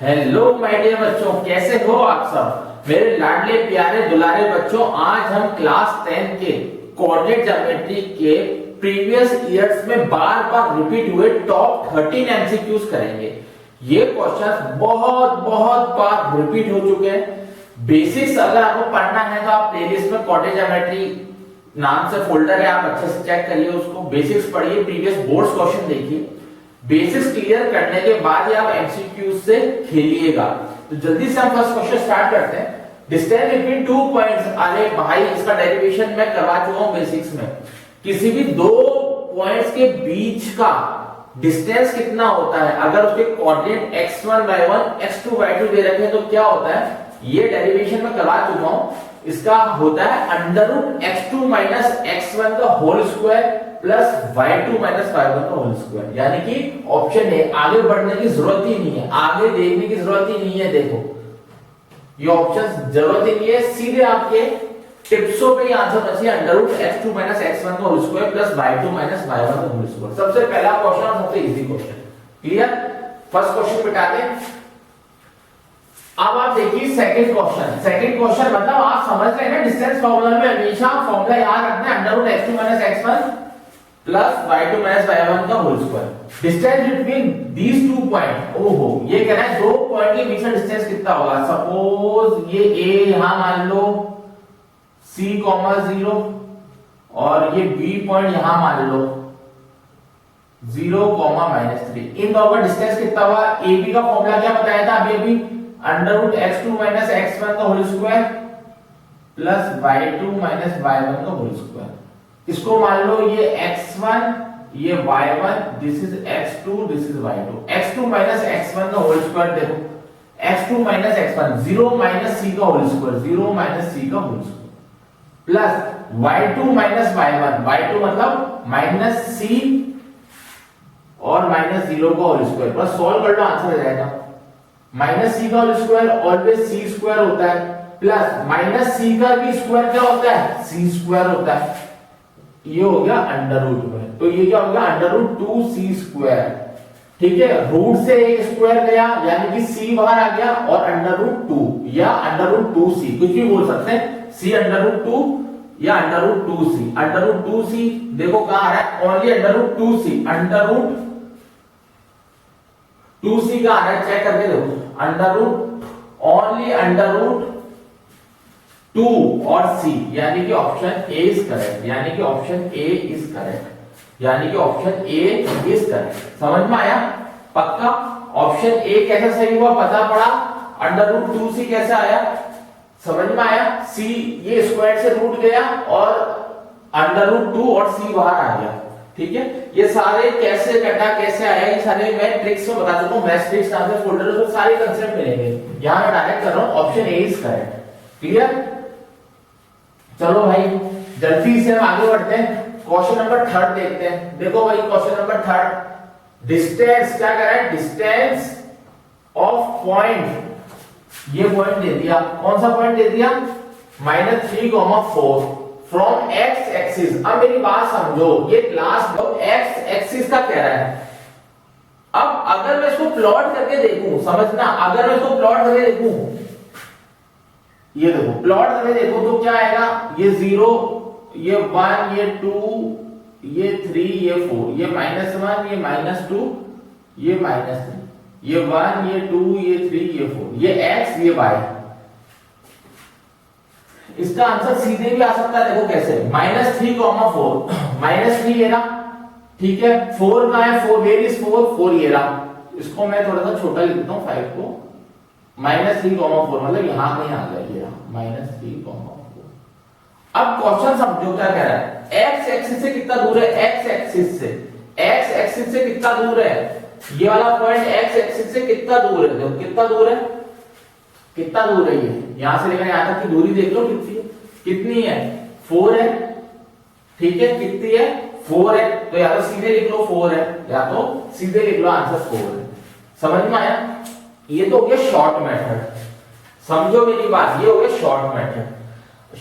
Hello my dear बच्चों, कैसे हो आप सब मेरे लाडले प्यारे दुलारे बच्चों। आज हम क्लास 10 के कोऑर्डिनेट ज्योमेट्री के प्रीवियस ईयर्स में बार बार रिपीट हुए टॉप 13 एमसीक्यूज करेंगे। ये क्वेश्चन बहुत बहुत बार रिपीट हो चुके हैं। बेसिक्स अगर आपको पढ़ना है तो आप प्लेलिस्ट में कोऑर्डिनेट ज्योमेट्री नाम से फोल्डर है, आप अच्छे से चेक करिए उसको। बेसिक्स पढ़िए, प्रीवियस बोर्ड्स क्वेश्चन देखिए। बेसिक्स क्लियर करने के बाद ही आप एमसीक्यू से खेलिएगा। तो जल्दी से हम फर्स्ट क्वेश्चन स्टार्ट करते हैं। Distance between two points. अरे भाई, इसका डेरिवेशन मैं करवा चुका हूं बेसिक्स में। किसी भी दो पॉइंट्स के बीच का डिस्टेंस कितना होता है, अगर उसके coordinate x1 y1 x2 y2 दे रखे हैं तो क्या होता है, ये डेरिवेशन में करवा चुका हूं। इसका होता है under root x2 minus x1 का whole square plus y2 minus y1 का होल स्क्वायर। यानी कि ऑप्शन है, आगे बढ़ने की जरूरत ही नहीं है, आगे देखने की जरूरत ही नहीं है। देखो ये ऑप्शन जरूरत ही नहीं है, सीधे आपके टिप्सों पे आंसर बचे under root x2 minus x1 का whole square plus y2 minus y1 का होल स्क्वायर। सबसे पहला क्वेश्चन और सबसे easy question. Clear? First question मिटाते हैं। अब आप देखिए सेकंड क्वेश्चन। सेकंड क्वेश्चन मतलब आप समझ रहे हैं ना, डिस्टेंस फार्मूला में हमेशा फार्मूला याद रखना है, under root x2 minus x1 plus y2 minus y1 का whole square. Distance between these two point. ओहो, ये कह रहा है दो पॉइंट के बीच में डिस्टेंस कितना होगा। सपोज ये a यहां मान लो c, 0 और ये b पॉइंट यहां मान लो 0, -3। इन दोनों का डिस्टेंस कितना हुआ। ab का फॉर्मूला क्या बताया था अभी under root x2 minus x1 का whole square plus y2 minus y1 का होल स्क्वायर। इसको मान लो ये x1 ये y1, this is x2 this is y2। x2 minus x1 का होल स्क्वायर देखो, x2 minus x1 0 minus c का whole square, 0 minus c का whole square plus y2 minus y1, y2 मतलब minus c और minus 0 का whole square. बस solve कर लो, answer आ जाएगा। माइनस सी का whole square always C square होता है, प्लस माइनस सी का भी स्क्वायर क्या होता है, सी स्क्वायर होता है। ये हो गया अंडर रूट में, तो ये क्या हो गया अंडर रूट 2c स्क्वायर। ठीक है, रूट से एक स्क्वायर गया यानी कि c बाहर आ गया और अंडर रूट 2 या अंडर रूट 2c, कुछ भी बोल सकते हैं। c अंडर रूट 2 या under root 2c। Under root 2c देखो कहां आ रहा है, only under root 2c। Under root 2c का आ रहा है, चेक करके देखो। Under root only under root 2 और c, यानी कि ऑप्शन ए इज करेक्ट। यानी कि ऑप्शन ए इज करेक्ट। यानी कि ऑप्शन ए इज करेक्ट। समझ में आया? पक्का? ऑप्शन ए कैसे सही हुआ पता पड़ा, अंडर रूट 2c कैसे आया, समझ में आया? c ये स्क्वायर से रूट गया और अंडर रूट 2 और c बाहर आ गया। ठीक है, ये सारे कैसे कटा कैसे आया, ये सारे मैं ट्रिक्स में बता चुका हूं। मैथ्स ट्रिक्स नाम से फोल्डर में सारे कांसेप्ट मिलेंगे। यहां मैं डायरेक्ट कर रहा हूं, option A is correct. Clear? चलो भाई जल्दी से हम आगे बढ़ते हैं। क्वेश्चन नंबर 3 देखते हैं। देखो भाई क्वेश्चन नंबर 3, डिस्टेंस क्या कर रहा है, डिस्टेंस ऑफ पॉइंट। ये पॉइंट दे दिया, कौन सा पॉइंट दे दिया, -3, 4 फ्रॉम x एक्सिस। अब मेरी बात समझो, ये लास्ट x एक्सिस का कह रहा है। अब अगर मैं इसको प्लॉट करके देखूं, समझना, अगर मैं इसको प्लॉट करके देखूं, ये देखो प्लॉट करके देखो तो क्या आएगा, ये 0 ये 1 ये 2 ये 3 ये 4, ये -1 ये -2 ये -3, ये 1 ये 2 ये 3 ये 4, ये x ये y। इसका आंसर सीधे भी आ सकता है। देखो कैसे, -3, 4 -3 ये रहा। ठीक है, 4 कहां है, 4 वेयर इज 4, 4 ये रहा। इसको मैं थोड़ा सा छोटा लिख देता हूं 5 को। -3, 4 मतलब यहां कहीं आ गया, ये -3, 4। अब क्वेश्चन समझो क्या कह रहा है, x एक्सिस से कितना दूर है, x एक्सिस से, x एक्सिस से कितना दूर है, ये वाला पॉइंट x एक्सिस से कितना दूर है। देखो कितना दूर है, कितना दूर है, ये यहां से लेकर यहां तक की दूरी देख लो कितनी है, कितनी है, 4 है। ठीक है, कितनी है, 4 है। तो या तो सीधे लिख लो 4 है, या तो सीधे लिख लो आंसर 4 है। समझ में आया? ये तो हो गया शॉर्ट मेथड। समझो मेरी बात, ये हो गया शॉर्ट मेथड।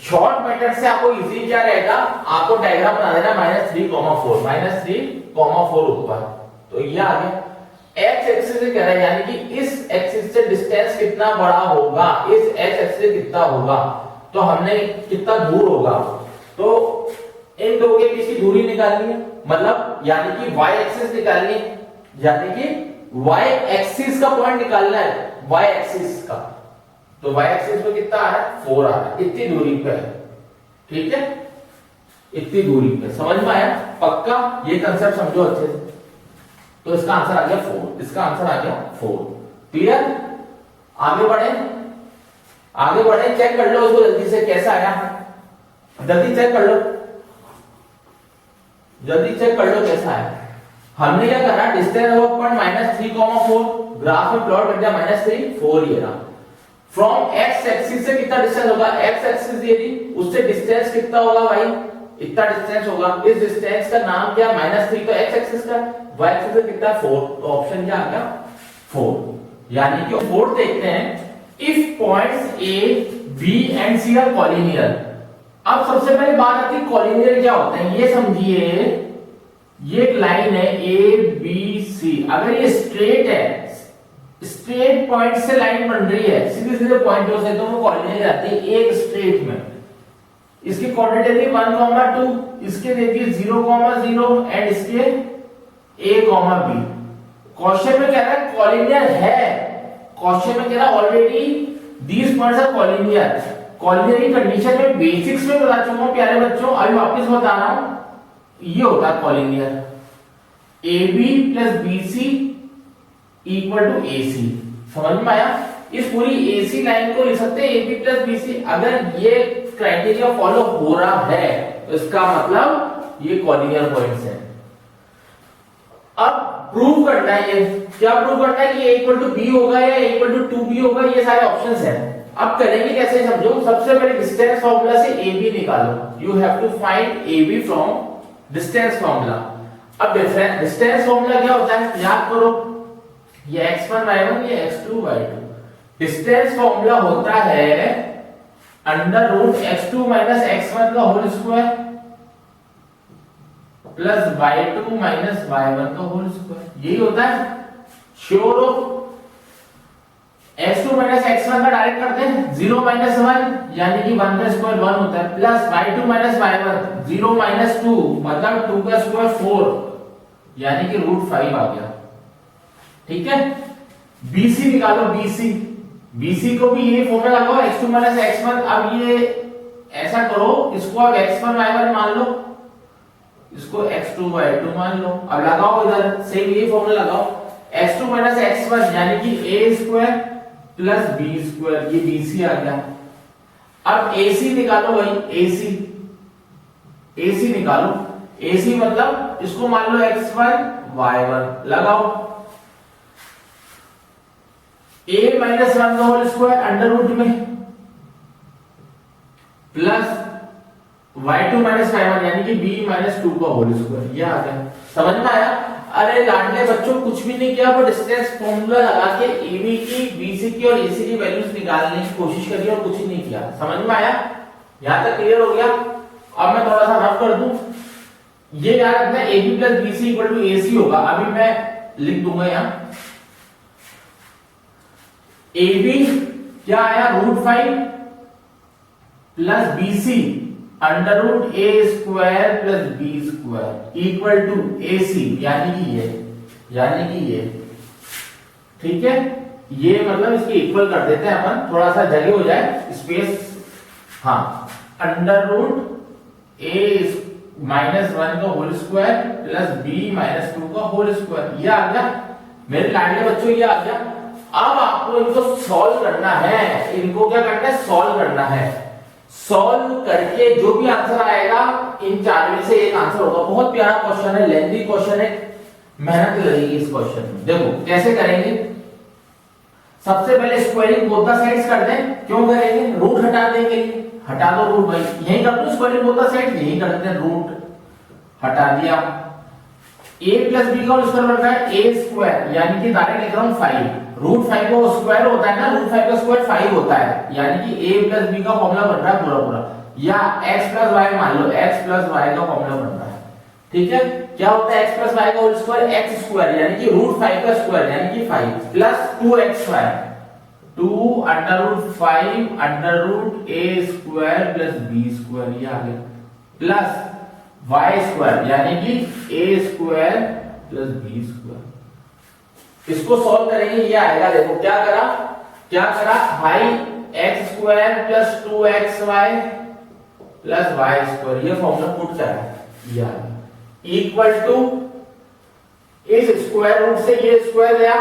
शॉर्ट मेथड से आपको इजी क्या रहेगा, आपको डायग्राम बना देना -3, 4 -3, 4 ऊपर, तो ये आ गया। एक्स एक्सिस से कह रहा है, यानी कि इस एक्सिस से डिस्टेंस कितना बड़ा होगा, इस एक्स एक्सिस से कितना होगा, तो हमने कितना दूर होगा, तो इन दो के बीच की दूरी निकालनी है, मतलब यानी कि वाई एक्सिस निकालनी है, यानी कि वाई एक्सिस का पॉइंट निकालना है, वाई एक्सिस का, तो वाई एक्सिस पे कितना आ रहा है 4 आ रहा है, इतनी दूरी पे है, ठीक है, इतनी दूरी पे। समझ में आया? पक्का ये कंसेप्ट समझो अच्छे से। तो इसका आंसर आ गया 4, इसका आंसर आ गया 4। क्लियर? आगे बढ़े, आगे बढ़े, चेक कर लो उसको जल्दी से कैसा आया, जल्दी चेक कर लो, जल्दी चेक कर लो कैसा है। हमने क्या करा, डिस्टेंस ऑफ पॉइंट -3,4, ग्राफ में प्लॉट कर दिया -3 4 ये रहा। फ्रॉम एक्स एक्सिस से कितना डिस्टेंस होगा, एक्स एक्सिस ये थी, उससे डिस्टेंस कितना होगा भाई, इतना डिस्टेंस होगा। इस डिस्टेंस का नाम क्या, -3 तो एक्स एक्सिस का, वाई एक्सिस से कितना 4, तो ऑप्शन क्या आ गया 4। यानी कि 4 देखते हैं, if points A B and C are collinear. अब सबसे पहले बात आती है कॉलिनियर क्या होते हैं, ये समझिए, ये एक लाइन है ए बी सी, अगर ये स्ट्रेट है, स्ट्रेट पॉइंट से लाइन बन रही है, सीधे सीधे पॉइंटों से, तो वो कॉलिनियर आती है एक स्ट्रेट में। इसकी कोऑर्डिनेट देती है 1, 2, इसके देती है 0, 0 एंड इसके a, b। क्वेश्चन में कह रहा है कॉलिनियर है, क्वेश्चन में कह रहा है already these points are collinear. Collinear की कंडीशन में बेसिक्स में बता चुका हूं प्यारे बच्चों, अभी वापस बता रहा हूं, ये होता है कॉलिनियर, AB + BC = AC। समझ में आया? इस पूरी AC लाइन को लिख सकते हैं AB + BC। अगर ये क्राइटेरिया फॉलो हो रहा है तो इसका मतलब ये कॉलिनियर पॉइंट्स हैं। अब प्रूव करना है, ये क्या प्रूव करना है कि A = B होगा या A = 2B होगा, ये सारे ऑप्शंस हैं। अब करेंगे कैसे समझो, सबसे पहले डिस्टेंस फार्मूला से AB निकालो, you have to find AB from distance formula. अब डिस्टेंस फार्मूला क्या होता है याद करो, ये x1 y1 ये x2 y2। डिस्टेंस फार्मूला होता है √x2 - x1 का whole square plus y2 - y1 का होल स्क्वायर, यही होता है। श्योर हो? x2 - x1 का डायरेक्ट करते हैं, 0 - 1 यानी कि 1 का स्क्वायर 1 होता है, प्लस y2 - y1 0 - 2 मतलब 2 का स्क्वायर 4 यानी कि √5 आ गया, ठीक है। BC निकालो, BC को भी ये फॉर्मूला लगाओ, x2 - x1। अब ये ऐसा करो, इसको अब x1 y1 मान लो, इसको x2 y2 मान लो। अब लगाओ इधर सेम ये फॉर्मूला लगाओ, x2 - x1 यानी कि a² + b², ये BC आ गया। अब AC निकालो भाई, AC निकालो, AC मतलब इसको मान लो x1 y1 लगाओ, a - 1 का होल स्क्वायर अंडर में प्लस y2 - y1 यानी कि b - 2 का होल स्क्वायर, ये आ गया। समझ में आया? अरे लाडले बच्चों कुछ भी नहीं किया, पर डिस्टेंस फॉर्मूला लगा के AB की, BC की और AC की वैल्यूज निकालने की कोशिश करी और कुछ नहीं किया। समझ में आया? यहां तक क्लियर हो गया? अब मैं थोड़ा सा रफ कर दूं, ये याद रखना AB + BC = AC होगा। अभी मैं लिख दूंगा यहां, AB क्या आया √5 plus BC √a² + b² = AC, यानी कि ये ठीक है, ये मतलब इसके इक्वल कर देते हैं अपन, थोड़ा सा जगह हो जाए स्पेस, हाँ, √a - 1 का होल स्क्वायर प्लस b - 2 का होल स्क्वायर, ये आ गया मेरे लाडले बच्चों, ये आ गया। अब आपको इनको सॉल्व करना है, इनको क्या करना है, सॉल्व करना है। सॉल्व करके जो भी आंसर आएगा, इन चार में से एक आंसर होगा। बहुत प्यारा क्वेश्चन है, लेंथी क्वेश्चन है, मेहनत लगेगी इस क्वेश्चन में। देखो कैसे करेंगे, सबसे पहले स्क्वायरिंग बोथ द साइड्स कर दें। क्यों करेंगे, रूट हटा देंगे, हटा दो रूट भाई, यही कर दो स्क्वायरिंग बोथ द साइड्स, यही कर देते हैं, रूट हटा दिया। a + b का होल स्क्वायर बन रहा है a², यानी कि डायरेक्ट लिख रहा हूं 5, √5 का स्क्वायर होता है ना, √5 का स्क्वायर 5 होता है, यानी कि a + b का फॉर्मूला बन रहा है पूरा, या x + y मान लो, x + y का फॉर्मूला बन रहा है, ठीक है। क्या होता है x प्लस वाई का होल स्क्वायर एक्स स्क्वायर यानी कि रूट 5 का स्क्वायर यानी कि 5 plus 2xy 2 under root 5 under root a square plus b square ये आ गया प्लस y स्क्वायर यानी कि a square plus b square. इसको सॉल्व करेंगे ये आएगा, देखो क्या करा भाई x square plus 2xy plus y square ये फॉर्मूला पुट करा ये आ गया इक्वल टू इस स्क्वायर रूट से ये स्क्वायर गया,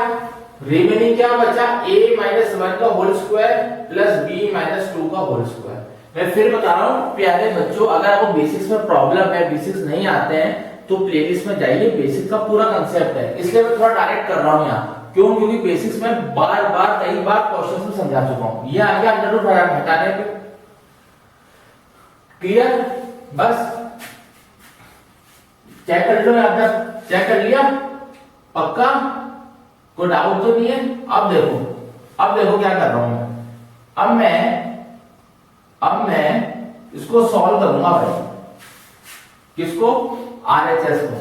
रिमेनिंग क्या बचा a माइनस 1 का whole square plus b minus 2 का होल स्क्वायर। मैं फिर बता रहा हूं प्यारे बच्चों, अगर आपको बेसिक्स में प्रॉब्लम है, बेसिक्स नहीं आते हैं तो प्लेलिस्ट में जाइए, बेसिक्स का पूरा कंसेप्ट है, इसलिए मैं थोड़ा डायरेक्ट कर रहा हूं यहाँ। क्यों? क्योंकि बेसिक्स में बार बार कई बार क्वेश्चन में समझा चुका हूं। ये आ गया अंडर रूट हटाने पे, क्लियर? बस चेक कर लो, यहाँ तक चेक कर लिया, पक्का? कोई डाउट तो नहीं है? अब देखो क्या कर रहा हूं मैं। अब मैं इसको सॉल्व करूंगा भाई, किसको? RHS को।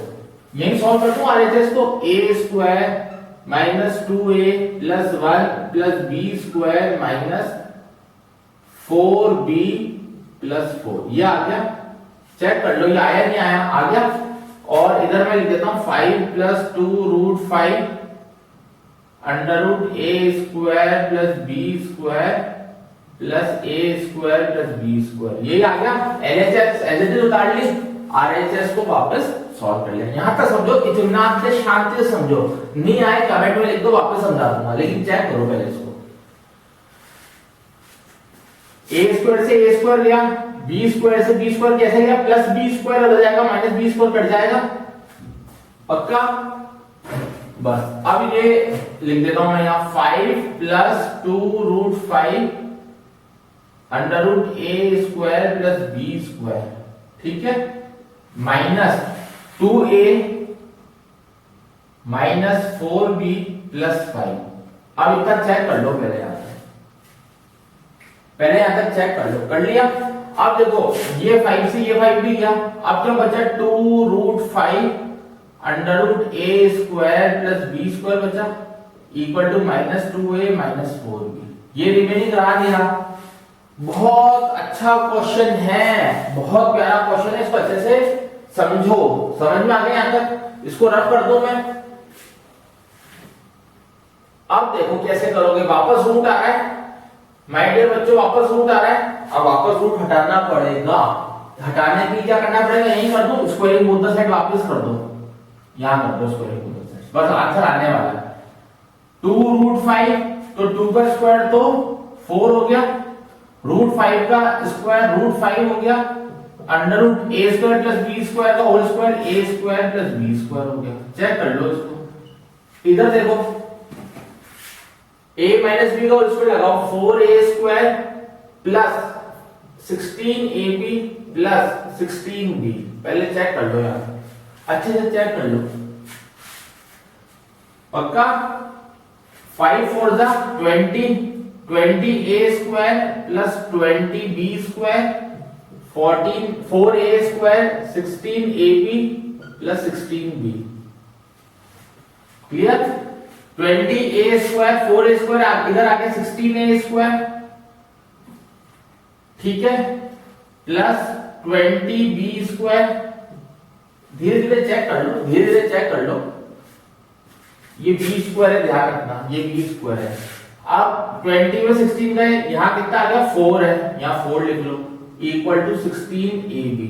यही सॉल्व कर दूं RHS को, a square minus 2a plus 1 plus b square minus 4b plus 4 ये आ गया। चेक कर लो ये आया नहीं आया, आ गया। और इधर मैं लिख देता हूं 5 plus 2 root 5 under root a square plus b square plus a square plus b square ये आ गया। LHS एज इट इज उतार ली, RHS को वापस सॉल्व कर लिया। यहां तक समझो, इत्मीनान से शांति से समझो, नहीं आए कमेंट में लिख दो, वापस समझा दूंगा, लेकिन चेक करो पहले इसको। a स्क्वायर से a स्क्वायर लिया, b स्क्वायर से b स्क्वायर कैसे गया? प्लस b स्क्वायर हो जाएगा माइनस b स्क्वायर कट जाएगा, पक्का? बस अब ये लिख देता हूं मैं यहाँ 5 plus 2 root 5 under root a square plus b square, ठीक है, minus 2a minus 4b plus 5। अब इतना चेक कर लो पहले यहां तक चेक कर लो, कर लिया? अब देखो ये 5 से ये 5 भी गया, अब क्या बचा? 2 root 5 under root a square plus b square बचा equal to minus 2a minus 4b। ये रिमेनिंग रहा नहीं रहा। बहुत अच्छा क्वेश्चन है, बहुत प्यारा क्वेश्चन है, इसको अच्छे से समझो। समझ में आ गया यहां तक? इसको रफ कर दो मैं। अब देखो कैसे करोगे, वापस रूट आ रहा है माय डियर बच्चों, वापस रूट आ रहा है। अब वापस रूट हटाना पड़ेगा, हटाने के लिए क्या करना पड़ेगा? यही कर दो, स्क्वायरिंग बोथ द साइड वापस कर दो, यहां कर दो स्क्वायरिंग बोथ द साइड, बस आंसर आने वाला है 2 रूट 5, तो 2 का स्क्वायर तो 4 हो गया, रूट 5 का स्क्वायर रूट 5 हो गया, under root a square plus b square का whole square a square plus b square हो गया। चेक कर लो इसको, इधर देखो a माइनस b का होल स्क्वायर लगाओ, 4a square plus 16ab plus 16b। पहले चेक कर लो यार, अच्छे से चेक कर लो, पक्का? 5 4 जा 20, 20a square plus 20b square 4a square 16ab plus 16b, clear? 20a square 4a square इधर आ गया 16a स्क्वायर, ठीक है, प्लस 20b स्क्वायर। धीरे धीरे चेक कर लो, ये b स्क्वायर है, ध्यान रखना ये b स्क्वायर है। अब 20 में 16 गए, यहां कितना आ गया? 4 है, यहां 4 लिख लो इक्वल टू 16ab।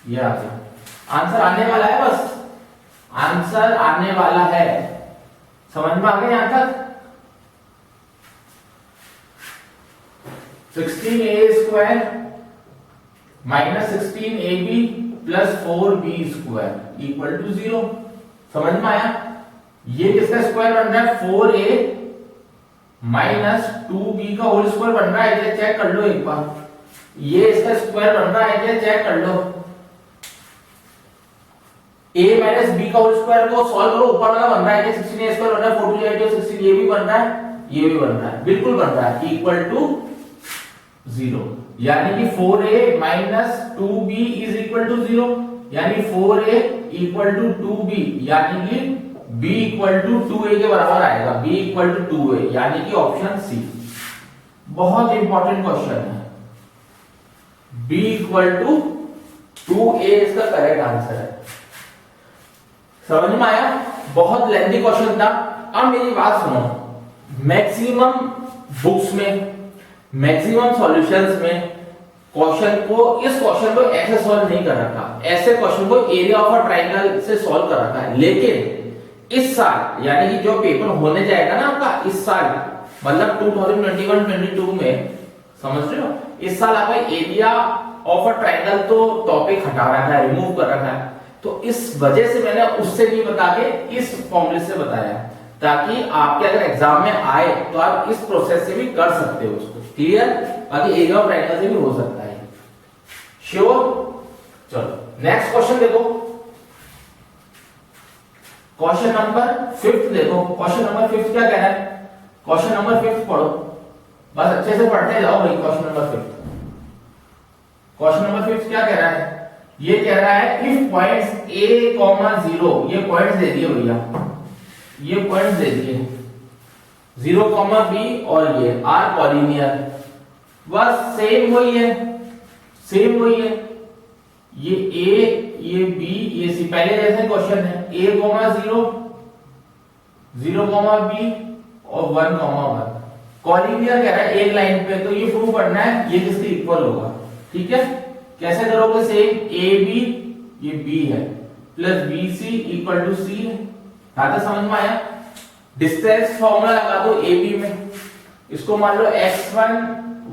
ये आ गया, आंसर आने वाला है, बस आंसर आने वाला है। समझ में आ गया यहां तक? 16a square minus 16ab plus 4b square equal to 0। समझ में आया? ये किसका स्क्वायर बन रहा है? 4a माइनस 2b का होल स्क्वायर बन रहा है क्या? चेक कर लो एक बार, ये इसका स्क्वायर बन रहा है क्या? चेक कर लो। a माइनस b का होल स्क्वायर को सॉल्व करो, ऊपर वाला बन रहा है क्या? 16a स्क्वायर बन रहा है, 4 16 ये भी बन रहा है, ये भी बन रहा है, बिल्कुल बन रहा है, इक्वल टू 0। यानी कि 4a minus 2b is equal to 0। यानी 4a इक्वल टू 2b, यानी कि b इक्वल टू 2a के बराबर आएगा, b इक्वल टू 2a, यानी कि ऑप्शन सी। बहुत इंपॉर्टेंट क्वेश्चन है, b इक्वल टू 2a इसका करेक्ट आंसर है। समझ में आया? बहुत लेंथी क्वेश्चन था। अब मेरी बात सुनो, मैक्सिमम बुक्स में, मैक्सिमम सॉल्यूशंस में इस क्वेश्चन को ऐसे सॉल्व नहीं कर रखा, ऐसे क्वेश्चन को एरिया ऑफ अ ट्रायंगल से सॉल्व कर रखा है। लेकिन इस साल, यानी कि जो पेपर होने जाएगा ना आपका इस साल, मतलब 2021-22 में, समझ रहे हो, इस साल आपका एरिया ऑफ अ ट्रायंगल तो टॉपिक हटा रखा है, रिमूव कर रखा है। तो इस वजह से मैंने उससे नहीं बता के इस फॉर्मूले से बताया, ताकि आपके अगर एग्जाम में आए तो आप इस प्रोसेस से भी कर सकते हो उसको। क्लियर? बाकी एरिया ऑफ ट्रायंगल से भी हो सकता है। श्योर? चलो नेक्स्ट क्वेश्चन देखो, क्वेश्चन नंबर 5 देखो। क्वेश्चन नंबर 5 क्या कह रहा है? क्वेश्चन नंबर 5 पढ़ो, बस अच्छे से पढ़ते जाओ भाई। क्वेश्चन नंबर 5, क्वेश्चन नंबर 5 क्या कह रहा है? ये कह रहा है इफ पॉइंट्स a, 0, ये पॉइंट्स दे दिए भैया, ये पॉइंट्स दे दिए 0, b और ये आर पॉलिनियर, बस सेम वही है, सेम वही है। ये a, ये b, ये c, पहले जैसे क्वेश्चन है, a, 0, 0, b और 1, 1। कॉलिनियर कह रहा है एक लाइन पे, तो ये प्रूव करना है ये किसके इक्वल होगा। ठीक है? कैसे करोगे? सेम ए बी, ये बी है, plus B C equal to C है। आता समझ में आया? डिस्टेंस फॉर्मूला लगा दो ए बी में, इसको मान लो x1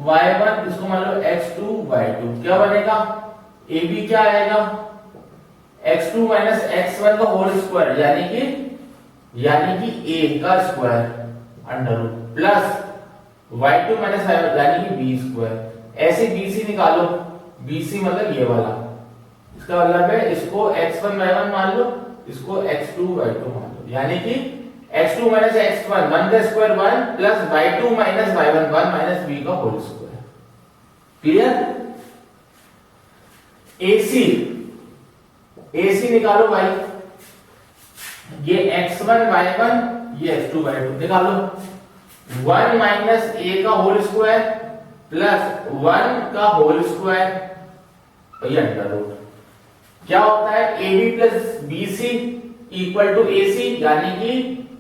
y1, इसको मान लो x2 y2, क्या बनेगा? ए बी क्या आएगा? x2 माइनस x1 का होल स्क्वायर, यानी कि a का square under root, plus y2 minus y1 यानी कि b स्क्वायर। ऐसे bc निकालो, BC मतलब ये वाला, इसका मतलब है इसको x1 y1 मान लो, इसको x2 y2 मान लो, यानी कि x2 माइनस x1 1 का square 1 plus y2 minus y1 1 minus b का होल स्क्वायर। क्लियर? AC निकालो भाई, ये x1 y1, ये x2 y2 निकालो। 1 माइनस a का होल स्क्वायर प्लस 1 का होल स्क्वायर, ये अंडर रूट। क्या होता है? AB plus BC equal to AC, यानी कि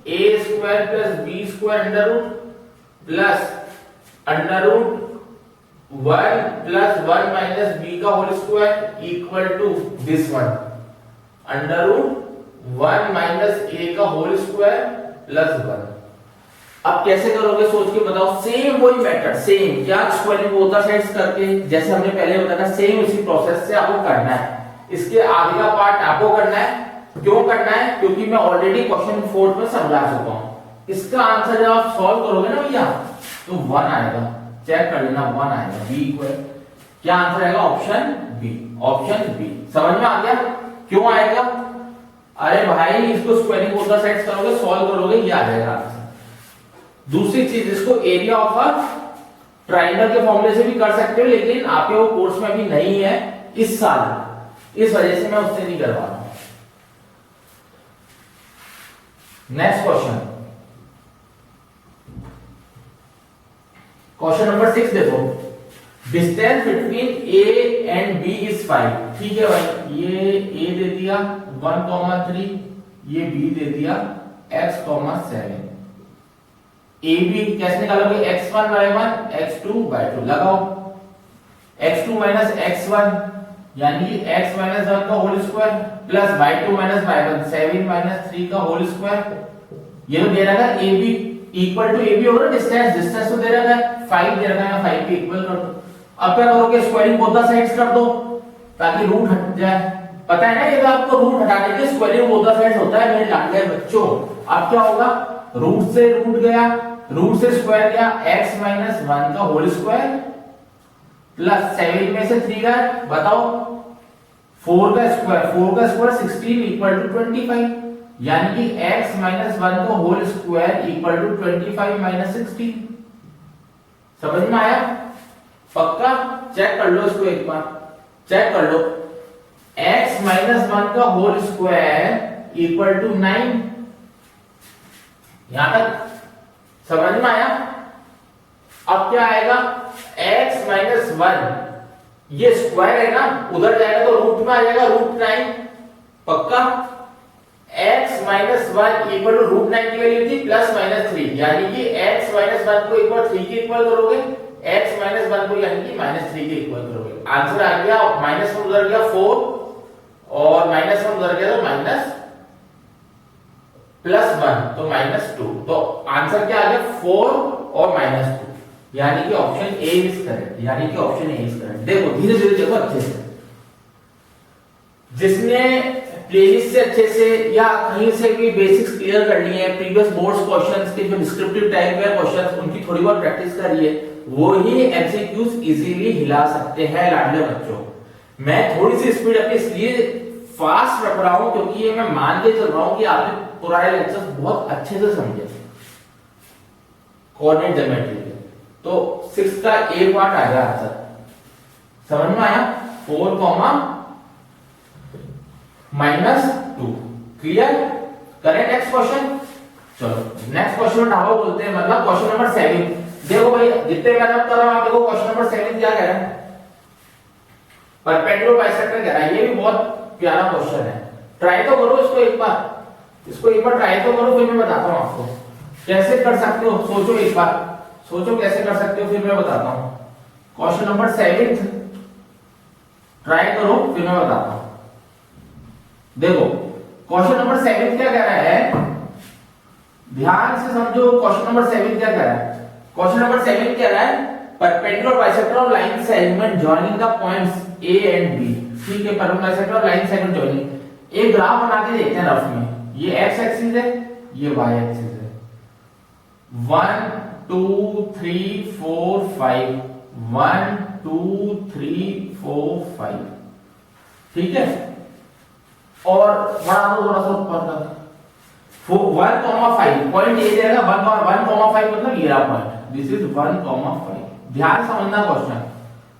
a square plus b square under root plus under root 1 plus 1 minus b का whole square equal to this one, under root 1 minus a का whole square plus 1। अब कैसे करोगे सोच के बताओ। सेम वही मेथड, सेम क्या स्क्वायरिंग बोथ साइड्स करके जैसे हमने पहले बताया था, सेम उसी प्रोसेस से आपको करना है। इसके आगे का पार्ट आपको करना है। क्यों करना है? क्योंकि मैं ऑलरेडी क्वेश्चन 4 में समझा चुका हूं। इसका आंसर जब आप सॉल्व करोगे ना भैया तो 1 आएगा, चेक कर लेना, 1 आएगा। बी इक्वल क्या आंसर आएगा? Option B, option B. समझ में आ गया क्यों आएगा? अरे भाई इसको स्क्वायरिंग बोथ साइड्स करोगे, सॉल्व करोगे, ये आ जाएगा आंसर। दूसरी चीज, इसको एरिया ऑफ अ ट्रायंगल के फॉर्मूले से भी कर सकते हो, लेकिन आपके वो कोर्स में भी नहीं है इस साल, इस वजह से मैं उससे नहीं करवा रहा हूं। नेक्स्ट क्वेश्चन, क्वेश्चन नंबर 6 देखो। Distance between A and B is 5। ठीक है भाई, ये ए दे दिया 1,3, ये बी दे दिया x,7। ए बी कैसे निकालोगे? x1 y1 x2 y2 लगाओ। x2 माइनस x1 यानी कि x माइनस 1 का whole square plus y2 minus y1 7 minus 3 का होल स्क्वायर। ये तो दे रखा है A B equal to A B होगा, डिस्टेंस डिस्टेंस तो दे रखा है 5 दे रखा है, 5 के इक्वल कर दो। अब क्या करोगे? स्क्वायरिंग बोथ द साइड्स कर दो ताकि रूट हट जाए। पता है ना ये तो आपको रूट हटाने के स्क्वायरिंग बोथ द साइड्स होता है मेरे लाडले बच्चों। अब क्या होगा? रूट से रूट गया, रूट से स्क्वायर गया, x माइनस 1 का होल स्क्वायर प्लस 7 में से 3 गया, बताओ 4 का स्क्वायर 16 इक्वल टू 25, यानी कि x माइनस 1 का whole square equal to 25 minus 16। समझ में आया? पक्का? चेक कर लो इसको एक बार, चेक कर लो। x -1 का होल स्क्वायर इक्वल टू 9। यहां तक समझ में आया? अब क्या आएगा, x-1, ये स्क्वायर है ना, उधर जाएगा तो रूट में आ जाएगा √9 पक्का। x-1 इक्वल टू √9 की वैल्यू थी +-3, यानी कि x-1 को इक्वल 3 के इक्वल करोगे, x-1 को यानी कि -3 के इक्वल करोगे। आंसर आ गया, -1 उधर गया 4 और -1 उधर गया तो +1 तो -2, तो आंसर क्या आ गया 4 और -2, यानी कि ऑप्शन ए इज करेक्ट, यानी कि ऑप्शन ए इज करेक्ट। देखो धीरे धीरे देखो अच्छे से, जिसने प्लेलिस्ट से अच्छे से या कहीं से भी बेसिक्स क्लियर कर लिए हैं, प्रीवियस बोर्ड्स क्वेश्चंस के जो डिस्क्रिप्टिव टाइप के क्वेश्चंस उनकी थोड़ी बहुत प्रैक्टिस करिए, वो ही एमसीक्यूज इजीली हिला सकते हैं लाडले बच्चों। मैं थोड़ी सी स्पीड अपनी इसलिए फास्ट रख रहा हूं क्योंकि ये मैं मान के चल रहा हूं कि आपने पुराने लेक्चर्स बहुत अच्छे से समझे कोऑर्डिनेट ज्योमेट्री के। तो 6 का ए पार्ट आ गया आंसर, समझ में आया? 4, -2, क्लियर? करें नेक्स्ट क्वेश्चन। चलो नेक्स्ट क्वेश्चन ढाबा बोलते हैं, मतलब क्वेश्चन नंबर 7। देखो भाई जितने मेहनत कर रहा हूं आप देखो, क्वेश्चन नंबर 7 क्या कह रहा है, परपेंडिकुलर बाइसेक्टर कह रहा है। ये भी बहुत प्यारा क्वेश्चन है, ट्राई तो करो इसको एक बार ट्राई तो करो, फिर मैं बताता हूं आपको कैसे कर सकते हो। सोचो एक बार, सोचो कैसे कर सकते हो, फिर मैं बताता हूं। क्वेश्चन नंबर 7 ट्राई करो, फिर मैं बताता हूं। देखो क्वेश्चन नंबर 7 क्या कह रहा है, ध्यान से समझो। क्वेश्चन नंबर 7 क्या कह रहा है, क्वेश्चन नंबर 7 कह रहा है perpendicular bisector of line segment joining the points A and B। ठीक है, perpendicular bisector of line segment joining. एक ग्राफ बना के देखते हैं रफ में। ये x एक्सिस है, ये y एक्सिस है। 1 2 3 4 5, 1 2 3 4 5, ठीक है। और बढ़ा दो थोड़ा सा ऊपर तक, 1,5 पॉइंट ए जाएगा, 1,5 मतलब ये रहा पॉइंट, दिस इज 1,5। ध्यान समझना क्वेश्चन,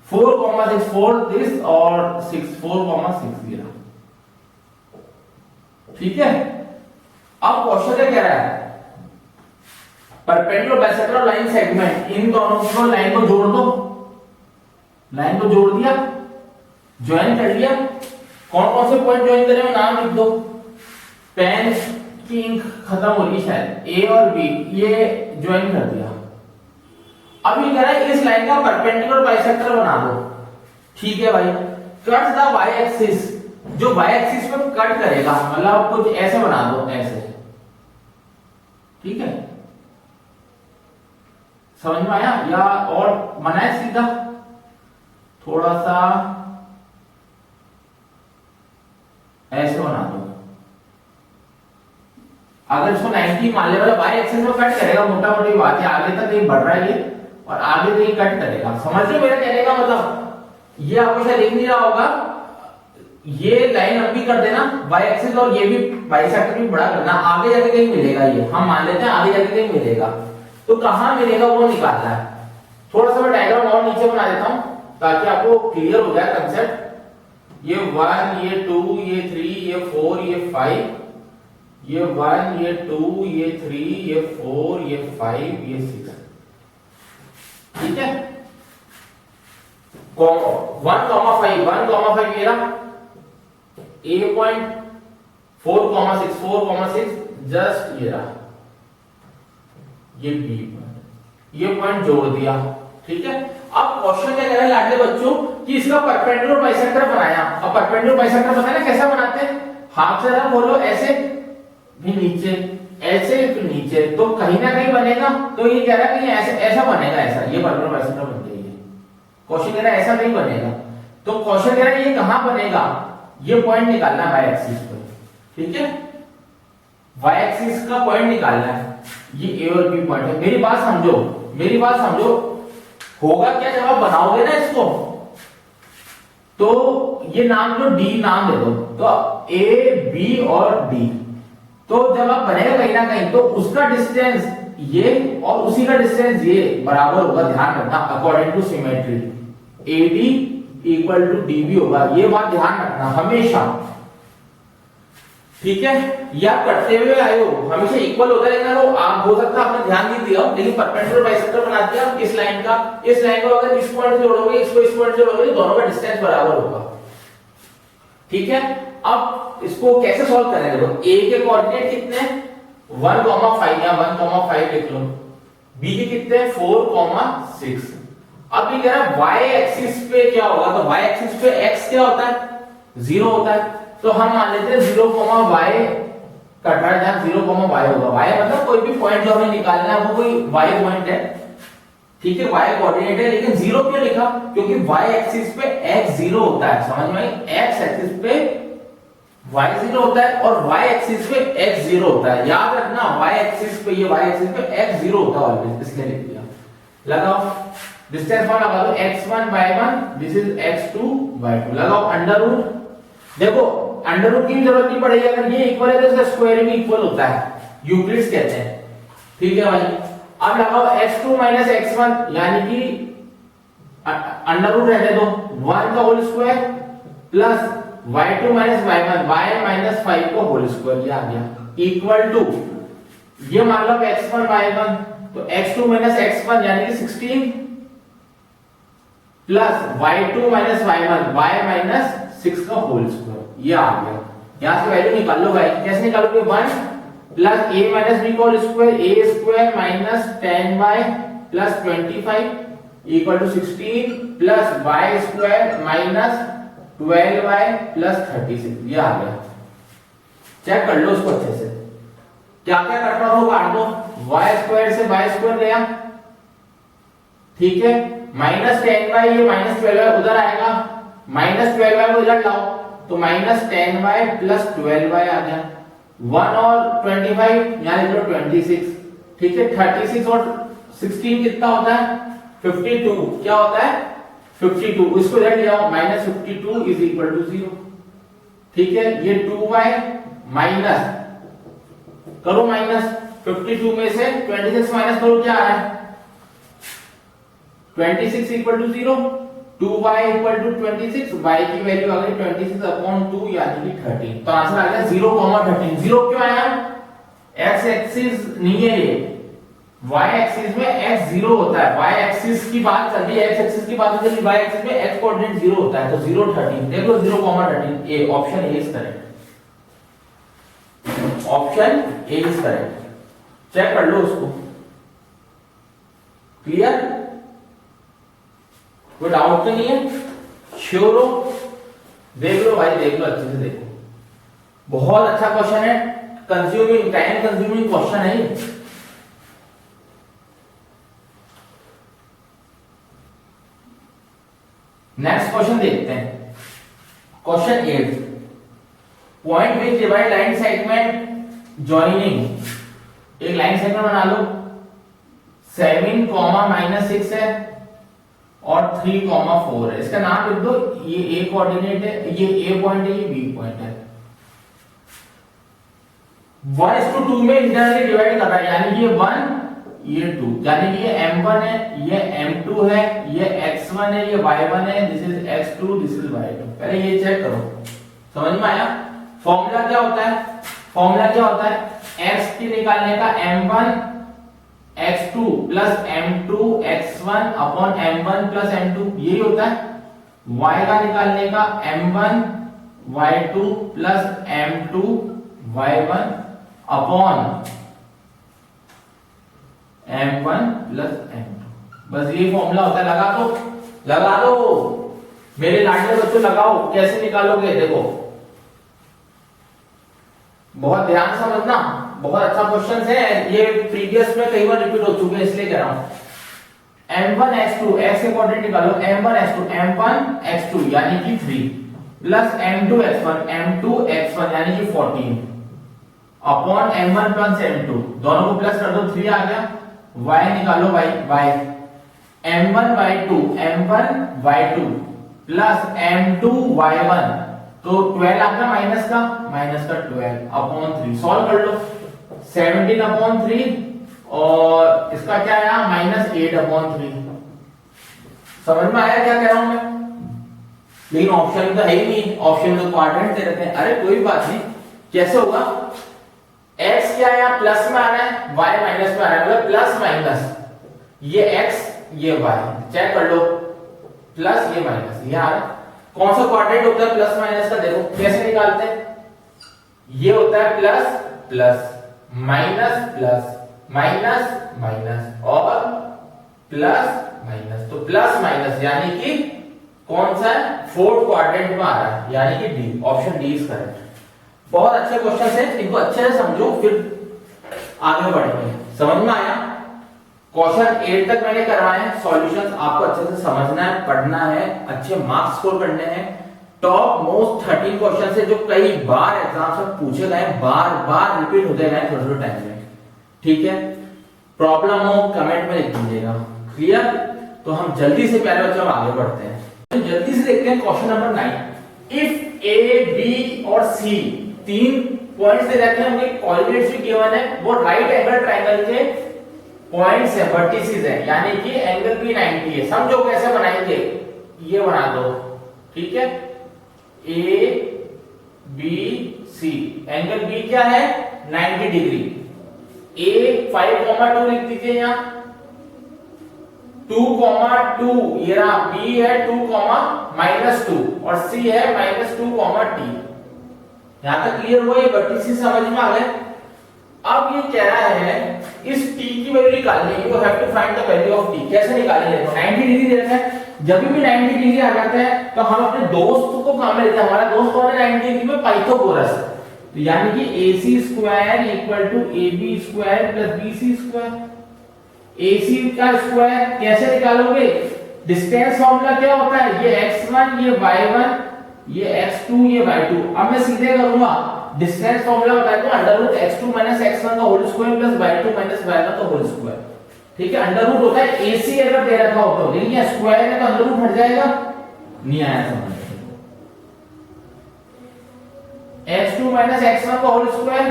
4,6 4 दिस और 6 4,6 ये रहा, ठीक है। अब क्वेश्चन क्या कह रहा है, perpendicular bisector of line segment, इन दोनों को लाइन को जोड़ दो, लाइन को जोड़ दिया, ज्वाइन कर लिया। कौन कौन से पॉइंट ज्वाइन करें नाम लिख दो, पेन की इंक खत्म हो रही शायद, ए और बी ये ज्वाइन कर दिया। अब ये कह रहा है इस लाइन का परपेंडिकुलर बाइसेक्टर बना दो, ठीक है भाई। कट द वाई एक्सिस, जो वाई एक्सिस पे कट करेगा, मतलब कुछ ऐसे बना दो, ऐसे, ठीक है। समझ में आया? या और बनाए सीधा, थोड़ा सा ऐसे बना दो। अगर इसको 90 मान ले, मतलब वाई एक्सिस में कट करेगा, मोटा मोटी बात है, आगे तक नहीं बढ़ रहा है ये, और आगे तक ही कट करेगा। समझ रहे मेरा कहने का मतलब? ये आपको शायद दिख नहीं रहा होगा, ये लाइन लंबी कर देना वाई एक्सिस, और ये भी बाइसेक्टर भी बड़ा करना, आगे जाके कहीं मिलेगा ये, हम मान लेते हैं आगे जाके कहीं मिलेगा, तो कहां मिलेगा वो निकालना है। थोड़ा सा मैं डायग्राम और नीचे बना देता हूं ताकि आपको क्लियर हो जाए कंसेप्ट। ये 1, ये 2, ये 3, ये 4, ये 5, ये 1, ये 2, ये 3, ये 4, ये 5, ये 6, ठीक है। 1,5 ये रहा ए पॉइंट, 4,6 जस्ट ये रहा, ये बी पॉइंट, ये पॉइंट जोड़ दिया, ठीक है। अब क्वेश्चन क्या कह रहा है लाडले बच्चों कि इसका परपेंडिकुलर बाइसेक्टर बनाया। अब परपेंडिकुलर बाइसेक्टर पता है ना कैसा बनाते हैं, हाथ से ना बोलो, ऐसे भी नीचे, ऐसे फिर नीचे, तो कहीं ना कहीं बनेगा। तो ये कह रहा है कि ऐसे ऐसा बनेगा, ऐसा ये परपेंडिकुलर बाइसेक्टर बन गई है। क्वेश्चन कह रहा है ऐसा नहीं बनेगा, तो क्वेश्चन कह रहा है ये कहां बनेगा, ये पॉइंट निकालना है वाई एक्सिस पे, ठीक है। वाई एक्सिस का पॉइंट निकालना है, ये ए और बी पॉइंट है। मेरी बात समझो, मेरी बात समझो, होगा क्या जब आप बनाओगे ना इसको, तो ये नाम जो डी नाम दे दो, तो ए बी और डी, तो जब आप बनेगा कहीं ना कहीं, तो उसका डिस्टेंस ये और उसी का डिस्टेंस ये बराबर होगा। ध्यान रखना, according to symmetry AD equal to DB होगा, ये बात ध्यान रखना हमेशा। ठीक है, ये आप करते हुए आए हो, हमेशा इक्वल होता है, लेकिन वो आप हो सकता है आपने ध्यान नहीं दिया हो, लेकिन परपेंडिकुलर बाइसेक्टर बना दिया इस लाइन को अगर इस पॉइंट से जोड़ोगे, इसको इस पॉइंट से जोड़ोगे, दोनों का डिस्टेंस बराबर होगा। ठीक है, अब इसको कैसे सॉल्व करेंगे? देखो a के कोऑर्डिनेट कितने हैं 1,5 या 1,5 लिख लो, b के कितने हैं 4,6। अब ये कह रहा है y एक्सिस पे क्या होगा, तो y एक्सिस पे x क्या होता है 0 होता है, तो हम मान लेते हैं 0,y कट रहा है जहां 0,y होगा, y मतलब कोई भी पॉइंट जो हमें निकालना है वो कोई y पॉइंट है। ठीक है, y कोऑर्डिनेट है, लेकिन 0 क्यों लिखा? क्योंकि y एक्सिस पे x 0 होता है, समझ में आई? x एक्सिस पे y 0 होता है और y एक्सिस पे x 0 होता है, याद रखना y एक्सिस पे ये y एक्सिस पे x 0 होता है ऑलवेज, इसलिए लिख दिया। लगाओ डिस्टेंस फॉर्म लगा दो x1 y1 this is x2 y2, लगाओ अंडर रूट। देखो अंडर रूट की जरूरत नहीं पड़ेगी, अगर ये इक्वल है तो इसका स्क्वायर भी इक्वल होता है, यूक्लिड्स कहते हैं। ठीक है भाई, अब लगाओ x2 x1 यानी कि अंडर रूट रहने दो 1 का whole square plus y2 y1 y 5 का होल स्क्वायर, ये आ गया इक्वल टू, ये मान लो x1 y1 तो x2 x1 यानी कि 16 प्लस y2 y1 y 6 का होल स्क्वायर, ये आ गया। यहां से वैल्यू निकाल लो भाई, कैसे निकालोगे 1 प्लस a माइनस b का whole square a square minus 10y plus 25 equal to 16 plus y square minus 12y plus 36, ये आ गया। चेक कर लो उसको अच्छे से, क्या क्या कट रहा हो काट दो, y स्क्वायर से y स्क्वायर गया, ठीक है, माइनस 10y ये माइनस 12y उधर आएगा, माइनस 12y को इधर लाओ तो माइनस 10y प्लस 12y आ गया, 1 और 25 यहां लिख लो 26। ठीक है, 36 और 16 कितना होता है 52, क्या होता है 52, इसको इधर ले आओ माइनस 52 इज इक्वल टू 0। ठीक है, ये 2y माइनस करो माइनस 52 में से 26 माइनस करो, क्या आ रहा है 26 equal to 0, 2y equal to 26, y की वैल्यू आ गई 26 अपॉन 2 यानी कि 13, तो आंसर आ गया 0,13। 0 क्यों आया? x एक्सिस नहीं है ये, y एक्सिस में x 0 होता है, y एक्सिस की बात चल रही है, x एक्सिस की बात चल रही है, y एक्सिस में x कोऑर्डिनेट 0 होता है, तो 0,13 देख लो 0,13, A option A is correct, option A is correct. Check कर लो उसको, क्लियर, कोई डाउट तो नहीं है, श्योर हो? देख लो भाई, देख लो अच्छे से देखो, बहुत अच्छा क्वेश्चन है, कंज्यूमिंग टाइम कंज्यूमिंग क्वेश्चन है ये। नेक्स्ट क्वेश्चन देखते हैं, question 8, point which divide line segment joining, एक लाइन सेगमेंट बना लो, 7, -6 है और 3,4 है, इसका नाम लिख दो, ये ए कोऑर्डिनेट है, ये ए पॉइंट है, ये बी पॉइंट है। 1:2 में इंटरनली डिवाइड कर रहा है, यानी ये 1 ये 2, यानी कि ये m1 है, ये m2 है, ये x1 है, ये y1 है, this is x2 this is y2। पहले ये चेक करो, समझ में आया? फॉर्मूला क्या होता है, फॉर्मूला क्या होता है, x की निकालने का m1 x2 plus m2 x1 upon m1 plus m2, यही होता है। y का निकालने का m1 y2 plus m2 y1 upon m1 plus m2, बस ये फॉर्मूला होता है, लगा दो मेरे लाडले बच्चों, लगाओ, कैसे निकालोगे देखो, बहुत ध्यान समझना, बहुत अच्छा क्वेश्चन है ये, प्रीवियस में कई बार रिपीट हो चुके हैं इसलिए कह रहा हूं। m1 x2 x के कोऑर्डिनेट निकालो, m1 x2 यानी कि 3 प्लस m2 x1 यानी कि 14 अपॉन m1 प्लस m2, दोनों को प्लस कर दो, 3 आ गया। y निकालो y m1 y2 plus m2 y1, तो 12 आ गया माइनस का 12 अपॉन 3, सॉल्व कर लो, 17 अपॉन 3 और इसका क्या आया -8 अपॉन 3। समझ में आया क्या कह रहा हूं मैं? लेकिन ऑप्शन तो है ही नहीं, ऑप्शन तो क्वाड्रेंट दे रखे हैं। अरे कोई बात नहीं, कैसे होगा, x क्या है यहाँ प्लस में आ रहा है, y माइनस में आ रहा है, मतलब प्लस माइनस ये x ये y, चेक कर लो, प्लस ये माइनस ये आ रहा है। कौन सा क्वाड्रेंट होता है प्लस माइनस का, देखो कैसे निकालते हैं, ये होता है plus plus minus plus minus minus और प्लस माइनस, तो प्लस माइनस यानी कि कौन सा है, फोर्थ क्वाड्रेंट में आ रहा है, यानी कि D, option D is correct. बहुत अच्छे क्वेश्चन है, इनको अच्छे से समझो फिर आगे बढ़ेंगे। समझ में आया, क्वेश्चन 8 तक मैंने करवाए हैं, सॉल्यूशंस आपको अच्छे से समझना है, पढ़ना है, अच्छे मार्क्स स्कोर करने हैं। टॉप मोस्ट 13 क्वेश्चन है जो कई बार एग्जाम में पूछे गए, बार बार रिपीट होते गए थोड़े थोड़े टाइम में, ठीक है। प्रॉब्लम हो कमेंट में लिख दीजिएगा, क्लियर। तो हम जल्दी से पहले बच्चों आगे बढ़ते हैं, तो जल्दी से देखते हैं question number 9। If A B और सी तीन पॉइंट्स दे रखे हैं, उनके कोऑर्डिनेट्स भी गिवन है, वो राइट एंगल ट्रायंगल के पॉइंट्स है, वर्टिसेस है, यानी कि एंगल भी 90 है। समझो कैसे बनाएंगे, ये बना दो, ठीक है। A B C, angle B क्या है 90 डिग्री, ए 5,2 लिख दीजिए यहाँ, 2,2 ये रहा, बी है 2,-2 और सी है -2,t। यहां तक क्लियर हुआ, ये वर्टिसेस समझ में आ गए। अब ये कह रहा है इस t की वैल्यू निकालनी है, you have to find the value of t। कैसे निकालेंगे, 90 डिग्री दे रखा है, जब भी 90 डिग्री आ जाता है तो हम अपने दोस्त को काम में लेते हैं, हमारा दोस्त कौन है 90 डिग्री में, पाइथागोरस। तो यानी कि AC square equal to AB square plus BC square. AC का स्क्वायर कैसे निकालोगे, डिस्टेंस फॉर्मूला क्या होता है, ये x1 ये y1 ये x2 ये y2। अब मैं सीधे करूंगा, डिस्टेंस फॉर्मूला बताया तो अंडर x2 x1 का whole square plus y2 y1 का होल स्क्वायर, ठीक है। अंडर रूट होता है AC अगर दे रखा हो तो, लेकिन ये स्क्वायर है तो अंडर रूट हट जाएगा, नहीं आया समझ। x2 x1 का whole square